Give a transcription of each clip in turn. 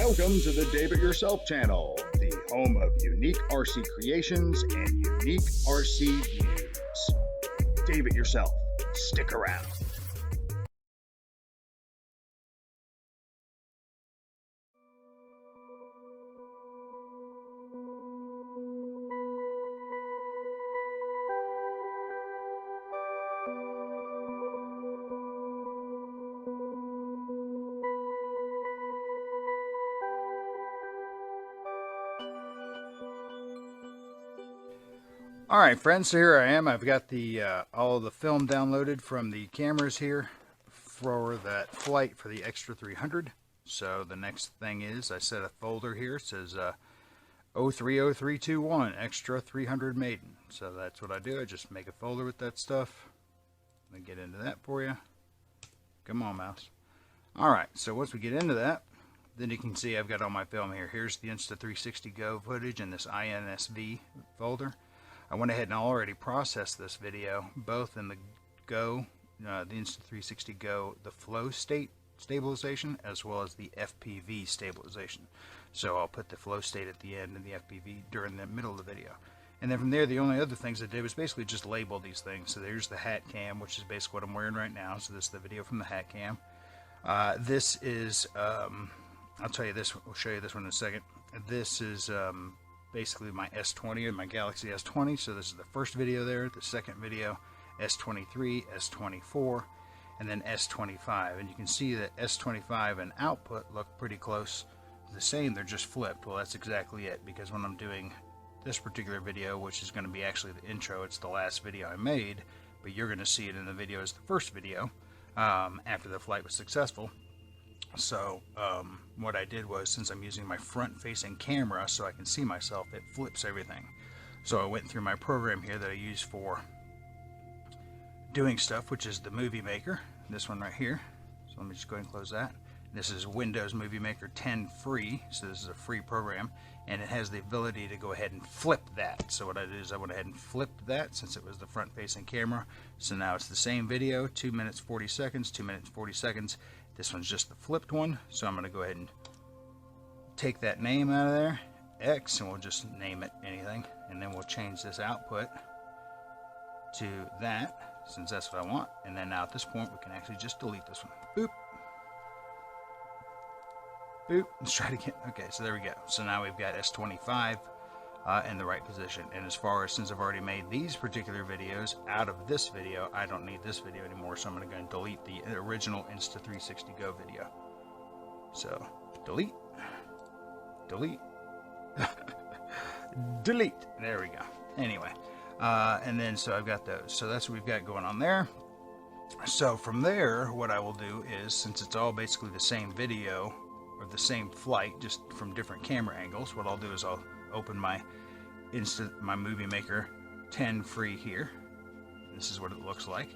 Welcome to the Dave It Yourself channel, the home of unique RC creations and unique RC views. Dave It Yourself, stick around. Alright friends, so here I am. I've got the all of the film downloaded from the cameras here for that flight for the Extra 300. So the next thing is I set a folder here. It says 030321 Extra 300 Maiden. So that's what I do. I just make a folder with that stuff. Let me get into that for you. Come on, mouse. Alright, so once we get into that, then you can see I've got all my film here. Here's the Insta360 Go footage in this INSV folder. I went ahead and already processed this video, both in the Go, the Insta360 Go, the flow state stabilization, as well as the FPV stabilization. So I'll put the flow state at the end and the FPV during the middle of the video. And then from there, the only other things I did was basically just label these things. So there's the hat cam, which is basically what I'm wearing right now. So this is the video from the hat cam. This is, I'll tell you this, I'll show you this one in a second. This is basically my S20 and my Galaxy S20. So this is the first video there, the second video, S23, S24, and then S25. And you can see that S25 and output look pretty close to the same. They're just flipped. Well, that's exactly it, because when I'm doing this particular video, which is going to be actually the intro, it's the last video I made, but you're going to see it in the video as the first video after the flight was successful. So what I did was, since I'm using my front-facing camera so I can see myself, it flips everything. So I went through my program here that I use for doing stuff, which is the Movie Maker, this one right here. So let me just go ahead and close that. This is Windows Movie Maker 10 free, so this is a free program, and it has the ability to go ahead and flip that. So what I did is I went ahead and flipped that, since it was the front-facing camera. So now it's the same video, 2 minutes 40 seconds, 2 minutes 40 seconds. This one's just the flipped one, so I'm going to go ahead and take that name out of there, X, and we'll just name it anything, and then we'll change this output to that, since that's what I want. And then now at this point we can actually just delete this one. Boop. Boop. Let's try it again. Okay, so there we go. So now we've got S25 in the right position. And as far as, since I've already made these particular videos out of this video, I don't need this video anymore, so I'm going to go and delete the original Insta360 Go video. So delete, delete, delete. There we go. Anyway, and then so I've got those. So that's what we've got going on there. So from there, what I will do is, since it's all basically the same video or the same flight, just from different camera angles, what I'll do is I'll open my Movie Maker 10 free here. This is what it looks like.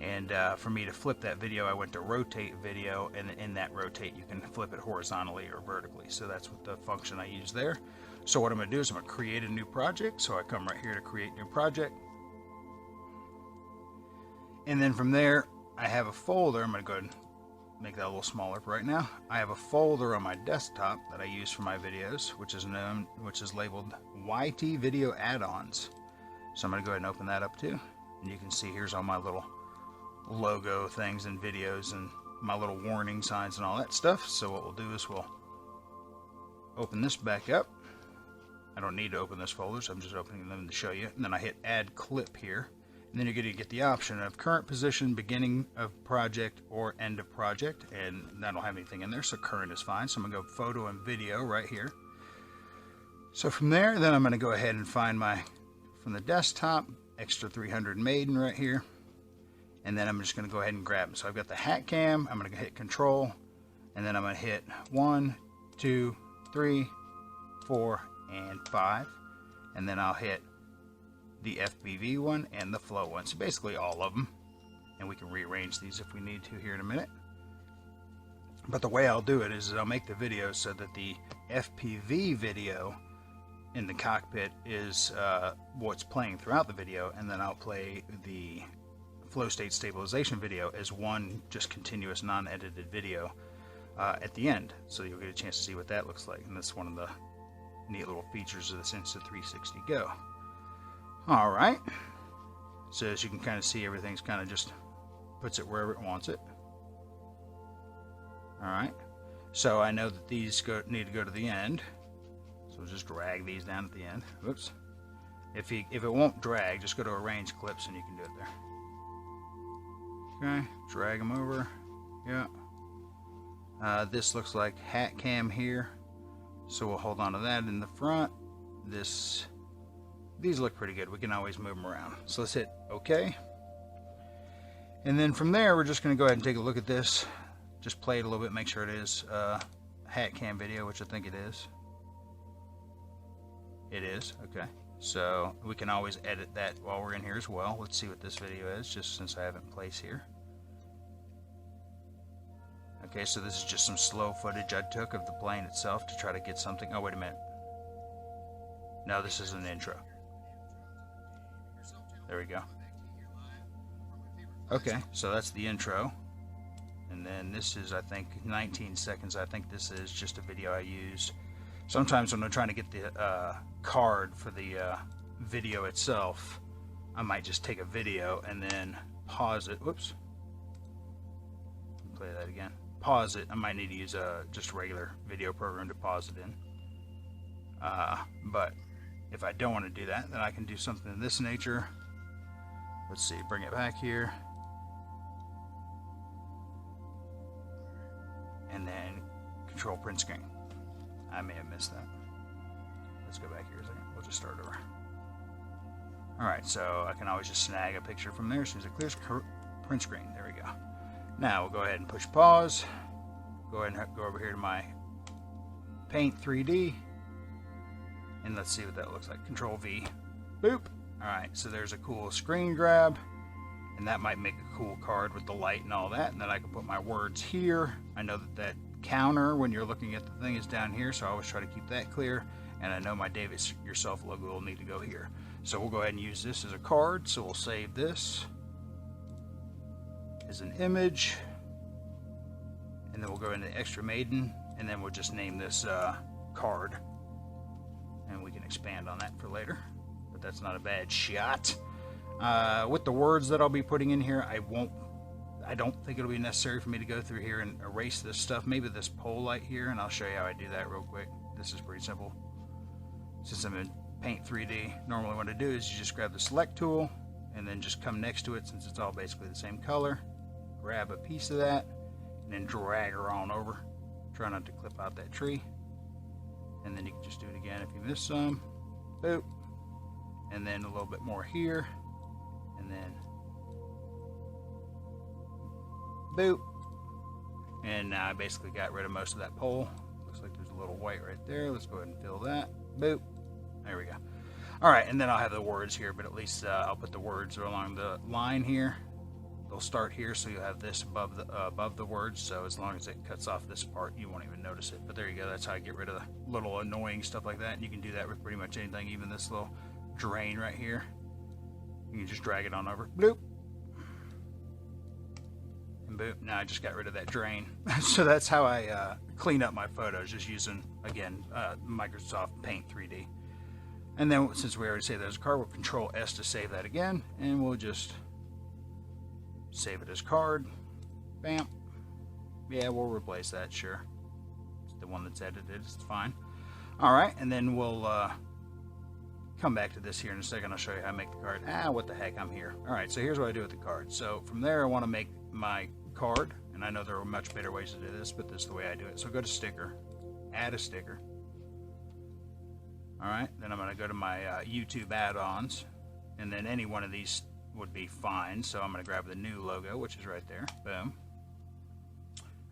And for me to flip that video, I went to rotate video, and in that rotate you can flip it horizontally or vertically. So that's what the function I use there. So what I'm going to do is I'm going to create a new project. So I come right here to create new project, and then from there I have a folder. I'm going to go ahead and make that a little smaller for right now. I have a folder on my desktop that I use for my videos, which is labeled YT Video Add-ons. So I'm going to go ahead and open that up too, and you can see here's all my little logo things and videos and my little warning signs and all that stuff. So what we'll do is we'll open this back up. I don't need to open this folder, so I'm just opening them to show you. And then I hit Add Clip here. And then you're going to get the option of current position, beginning of project, or end of project, and that'll have anything in there, so current is fine. So I'm going to go photo and video right here. So from there, then I'm going to go ahead and find my, from the desktop, Extra 300 Maiden right here, and then I'm just going to go ahead and grab them. So I've got the hat cam, I'm going to hit Control, and then I'm going to hit 1, 2, 3, 4, and 5, and then I'll hit the FPV one and the flow one, so basically all of them, and we can rearrange these if we need to here in a minute. But the way I'll do it is I'll make the video so that the FPV video in the cockpit is what's playing throughout the video, and then I'll play the flow state stabilization video as one just continuous non-edited video at the end, so you'll get a chance to see what that looks like. And that's one of the neat little features of this Insta360 Go. Alright, so as you can kind of see, everything's kind of just puts it wherever it wants it. Alright, so I know that these need to go to the end, so we'll just drag these down at the end. Whoops. If it won't drag, just go to arrange clips and you can do it there. Okay, drag them over. Yeah. This looks like hat cam here, so we'll hold on to that in the front. These look pretty good. We can always move them around. So let's hit OK. And then from there, we're just going to go ahead and take a look at this. Just play it a little bit, make sure it is hat cam video, which I think it is. It is, okay. So we can always edit that while we're in here as well. Let's see what this video is, just since I have it in place here. Okay, so this is just some slow footage I took of the plane itself to try to get something. Oh, wait a minute. No, this is an intro. There we go. Okay, so that's the intro. And then this is, I think, 19 seconds. I think this is just a video I use. Sometimes when I'm trying to get the card for the video itself, I might just take a video and then pause it. Whoops. Play that again. Pause it. I might need to use just a regular video program to pause it in. But if I don't want to do that, then I can do something of this nature. Let's see, bring it back here. And then control print screen. I may have missed that. Let's go back here a second. We'll just start over. Alright, so I can always just snag a picture from there as soon as it clears. Print screen. There we go. Now we'll go ahead and push pause. Go ahead and go over here to my Paint 3D. And let's see what that looks like. Control V. Boop. Alright, so there's a cool screen grab. And that might make a cool card with the light and all that. And then I can put my words here. I know that counter when you're looking at the thing is down here, so I always try to keep that clear. And I know my Davis Yourself logo will need to go here. So we'll go ahead and use this as a card. So we'll save this as an image. And then we'll go into Extra Maiden. And then we'll just name this card. And we can expand on that for later. But that's not a bad shot. With the words that I'll be putting in here, I don't think it'll be necessary for me to go through here and erase this stuff. Maybe this pole light here, and I'll show you how I do that real quick. This is pretty simple. Since I'm in Paint 3D, normally what I do is you just grab the select tool and then just come next to it, since it's all basically the same color. Grab a piece of that and then drag her on over. Try not to clip out that tree. And then you can just do it again if you miss some. Boop. And then a little bit more here. And then boop. And now I basically got rid of most of that pole. Looks like there's a little white right there. Let's go ahead and fill that. Boop. There we go. Alright, and then I'll have the words here, but at least I'll put the words along the line here. They'll start here, so you'll have this above the words, so as long as it cuts off this part, you won't even notice it. But there you go. That's how I get rid of the little annoying stuff like that. And you can do that with pretty much anything, even this little drain right here. You can just drag it on over. Bloop. And boop. Now I just got rid of that drain. So that's how I clean up my photos, just using, again, Microsoft Paint 3D. And then since we already saved that as a card, we'll Control S to save that again. And we'll just save it as card. Bam. Yeah, we'll replace that, sure. It's the one that's edited. It's fine. Alright, and then we'll come back to this here in a second. I'll show you how I make the card. What the heck, I'm here. Alright, so here's what I do with the card. So from there, I want to make my card. And I know there are much better ways to do this, but this is the way I do it. So go to Sticker. Add a sticker. Alright, then I'm going to go to my YouTube add-ons. And then any one of these would be fine. So I'm going to grab the new logo, which is right there. Boom.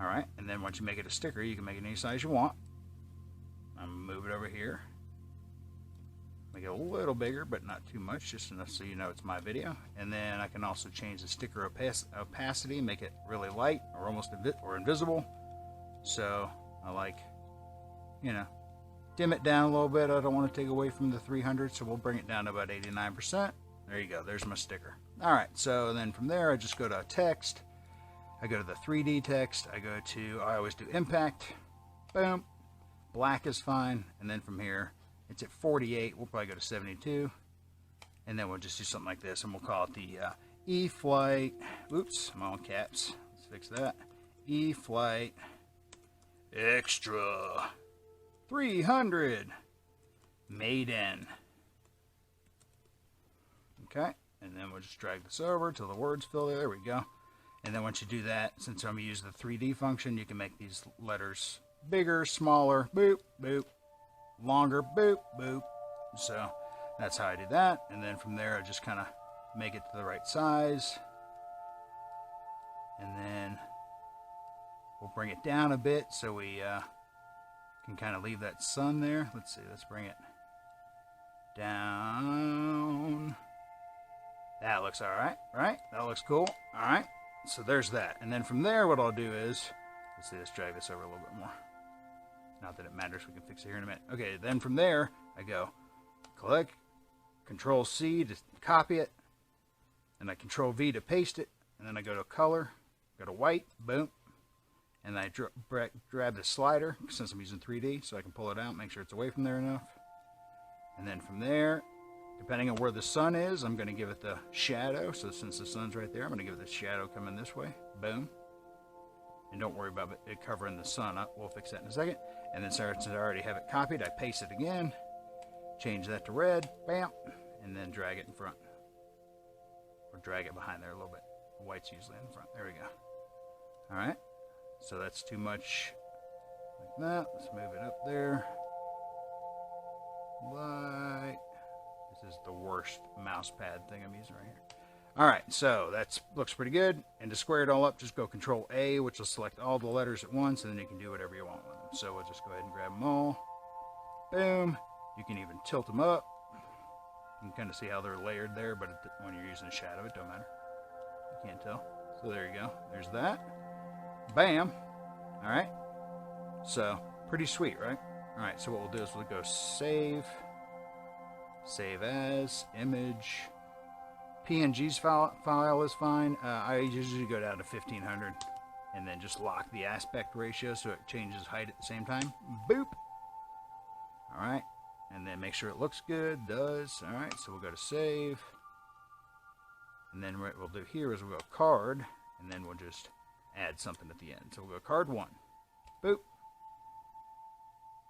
Alright, and then once you make it a sticker, you can make it any size you want. I'm going to move it over here. Make it a little bigger, but not too much, just enough so you know it's my video. And then I can also change the sticker opacity, make it really light or almost invisible. So I like, you know, dim it down a little bit. I don't want to take away from the 300, so we'll bring it down to about 89%. There you go. There's my sticker. All right, so then from there, I just go to text. I go to the 3D text. I always do impact. Boom. Black is fine. And then from here, it's at 48. We'll probably go to 72. And then we'll just do something like this, and we'll call it the E-flite. Oops, I'm all caps. Let's fix that. E-flite EXTRA 300 Maiden. Okay, and then we'll just drag this over till the words fill there. There we go. And then once you do that, since I'm going to use the 3D function, you can make these letters bigger, smaller, boop, boop, longer, boop, boop. So that's how I do that. And then from there, I just kind of make it to the right size. And then we'll bring it down a bit so we can kind of leave that sun there. Let's see, let's bring it down. That looks all right, right? That looks cool. All right, so there's that. And then from there, what I'll do is, let's see, let's drag this over a little bit more. Not that it matters, we can fix it here in a minute. Okay, then from there, I go click, Control C to copy it, and I Control V to paste it, and then I go to color, go to white, boom, and I grab the slider, since I'm using 3D, so I can pull it out, make sure it's away from there enough. And then from there, depending on where the sun is, I'm going to give it the shadow. So since the sun's right there, I'm going to give it the shadow coming this way. Boom. And don't worry about it covering the sun up. We'll fix that in a second. And then since I already have it copied, I paste it again. Change that to red. Bam. And then drag it in front. Or drag it behind there a little bit. White's usually in the front. There we go. All right. So that's too much like that. Let's move it up there. Like, this is the worst mouse pad thing I'm using right here. All right, so that looks pretty good. And to square it all up, just go Control A, which will select all the letters at once, and then you can do whatever you want with them. So we'll just go ahead and grab them all. Boom. You can even tilt them up. You can kind of see how they're layered there, but when you're using a shadow, it don't matter. You can't tell. So there you go. There's that. Bam. All right. So pretty sweet, right? All right, so what we'll do is we'll go save as, image, PNG's file is fine. I usually go down to 1500 and then just lock the aspect ratio so it changes height at the same time. Boop. All right, and then make sure it looks good. Does. All right, so we'll go to save. And then what we'll do here is we'll go card, and then we'll just add something at the end. So we'll go card 1. Boop.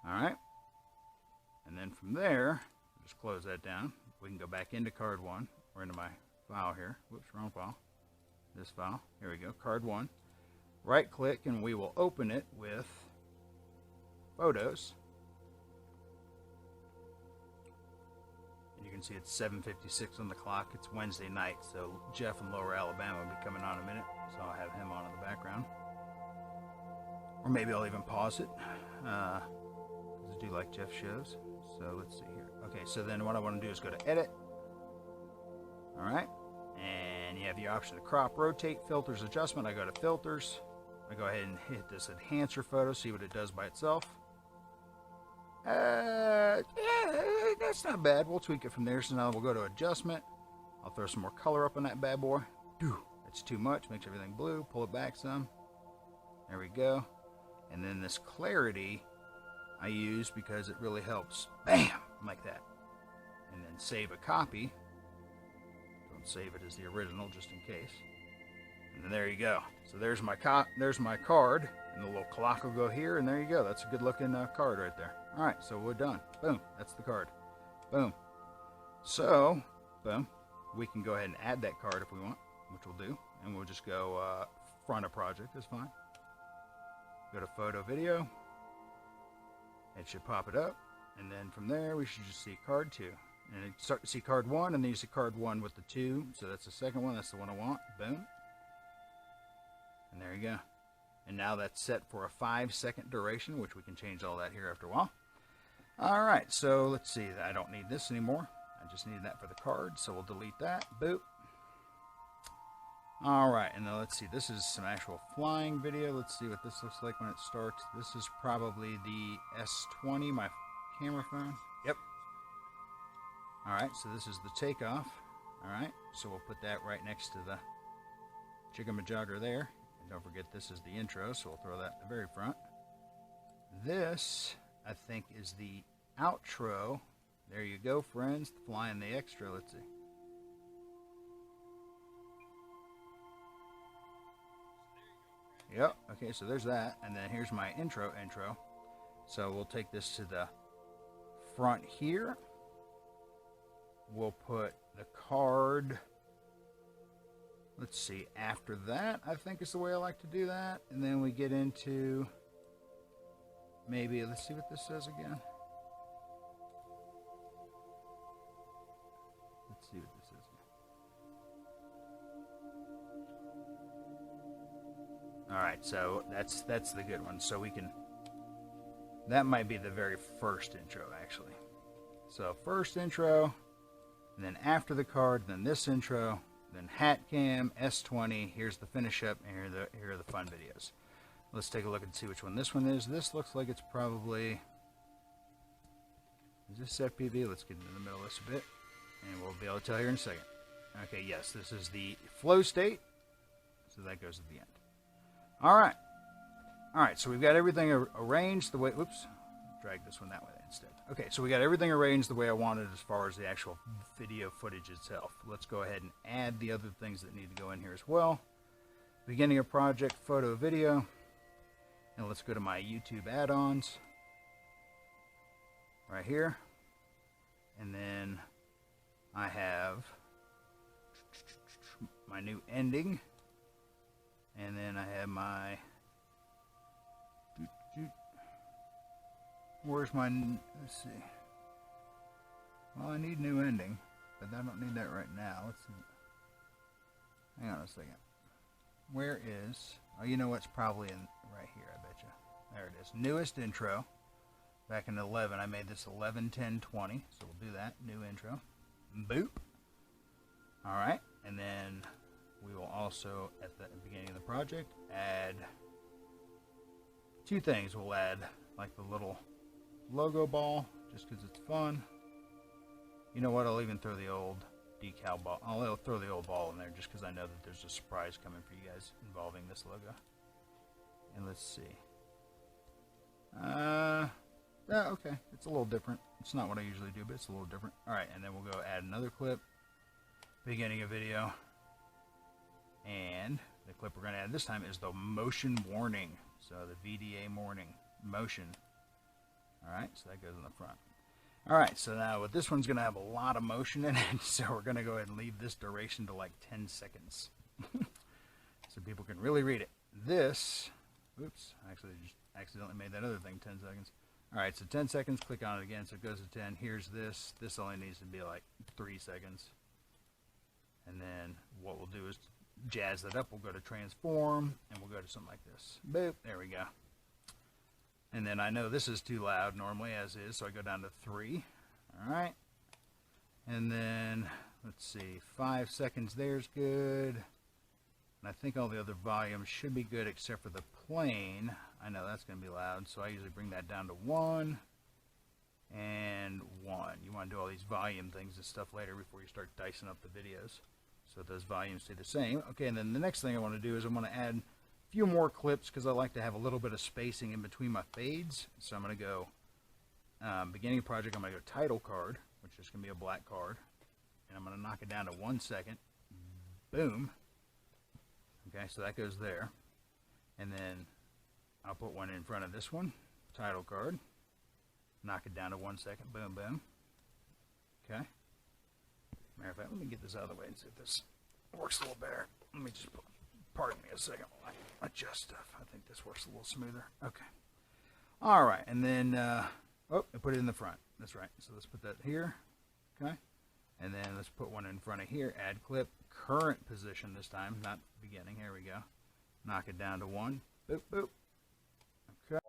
All right, and then from there, just close that down. We can go back into card 1, or into my file here. Whoops, wrong file. This file. Here we go, card 1. Right click, and we will open it with Photos. And you can see it's 7:56 on the clock. It's Wednesday night, so Jeff in Lower Alabama will be coming on in a minute, so I'll have him on in the background. Or maybe I'll even pause it. I do like Jeff shows. So let's see here. Okay, so then what I want to do is go to edit. All right, and you have the option to crop, rotate, filters, adjustment. I go to filters. I go ahead and hit this enhancer photo, see what it does by itself. Yeah, that's not bad. We'll tweak it from there. So now we'll go to adjustment. I'll throw some more color up on that bad boy. That's too much, makes everything blue. Pull it back some. There we go. And then this clarity I use because it really helps. Bam! Like that. And then save a copy. Don't save it as the original just in case. And then there you go. So there's my card, and the little clock will go here, and there you go. That's a good looking card right there. All right, so we're done. Boom, that's the card. Boom. So, boom, we can go ahead and add that card if we want, which we'll do, and we'll just go front of project. That's fine. Go to photo video. It should pop it up, and then from there we should just see card 2, and you start to see card 1, and then you see card 1 with the 2. So that's the second one. That's the one I want. Boom. And there you go. And now that's set for a 5-second duration, which we can change all that here after a while. All right, so let's see. I don't need this anymore. I just need that for the card, so we'll delete that. Boop. All right, and now let's see. This is some actual flying video. Let's see what this looks like when it starts. This is probably the S20, my camera phone. Yep. All right, so this is the takeoff. All right, so we'll put that right next to the jigger-majogger there. Don't forget this is the intro, so we'll throw that in the very front. This, I think, is the outro. There you go, friends. Flying the extra. Let's see. Yep. Okay, so there's that. And then here's my intro. So we'll take this to the front here. We'll put the card, let's see, after that, I think is the way I like to do that. And then we get into, maybe, let's see what this says again. Let's see what this says. All right, so that's the good one. So we can, that might be the very first intro, actually. So first intro, and then after the card, then this intro, then hat cam, S20, here's the finish up, and here are the fun videos. Let's take a look and see which one this one is. This looks like it's probably, is this FPV? Let's get into the middle of this a bit, and we'll be able to tell here in a second. Okay, yes, this is the flow state, so that goes at the end. All right, so we've got everything arranged the way, oops, drag this one that way instead. Okay, so we got everything arranged the way I wanted as far as the actual video footage itself. Let's go ahead and add the other things that need to go in here as well. Beginning of project, photo, video. And let's go to my YouTube add-ons. Right here. And then I have my new ending. And then I have my... Where's my, let's see. Well, I need new ending, but I don't need that right now. Let's see. Hang on a second. Where is, oh, you know what's probably in right here, I bet you. There it is. Newest intro. Back in 11, I made this 11-10-20, so we'll do that. New intro. Boop. All right, and then we will also, at the beginning of the project, add two things. We'll add like the little logo ball, just because it's fun. You know what, I'll even throw the old decal ball. I'll throw the old ball in there just because I know that there's a surprise coming for you guys involving this logo. And let's see. Yeah, okay, it's a little different. It's not what I usually do, but it's a little different. All right, and then we'll go add another clip. Beginning of video. And the clip we're going to add this time is the motion warning. So the VDA warning motion. Alright, so that goes in the front. Alright, so now with this one's going to have a lot of motion in it, so we're going to go ahead and leave this duration to like 10 seconds. So people can really read it. This, oops, I actually just accidentally made that other thing 10 seconds. Alright, so 10 seconds, click on it again, so it goes to 10. Here's this. This only needs to be like 3 seconds. And then what we'll do is jazz that up. We'll go to transform, and we'll go to something like this. Boop, there we go. And then I know this is too loud normally as is, so I go down to 3. All right. And then, let's see, 5 seconds there's good. And I think all the other volumes should be good except for the plane. I know that's going to be loud, so I usually bring that down to 1 and 1. You want to do all these volume things and stuff later before you start dicing up the videos. So those volumes stay the same. Okay, and then the next thing I want to do is I'm going to add a few more clips because I like to have a little bit of spacing in between my fades. So I'm going to go beginning of project. I'm going to go title card, which is going to be a black card, and I'm going to knock it down to 1 second. Boom. Okay, so that goes there, and then I'll put one in front of this one, title card. Knock it down to 1 second. Boom, boom. Okay. Matter of fact, let me get this out of the way and see if this works a little better. Let me just, pardon me a second while I adjust stuff. I think this works a little smoother. Okay. All right, and then, oh, I put it in the front. That's right. So let's put that here. Okay. And then let's put one in front of here. Add clip. Current position this time, not beginning. Here we go. Knock it down to 1. Boop, boop. Okay.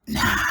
Nah.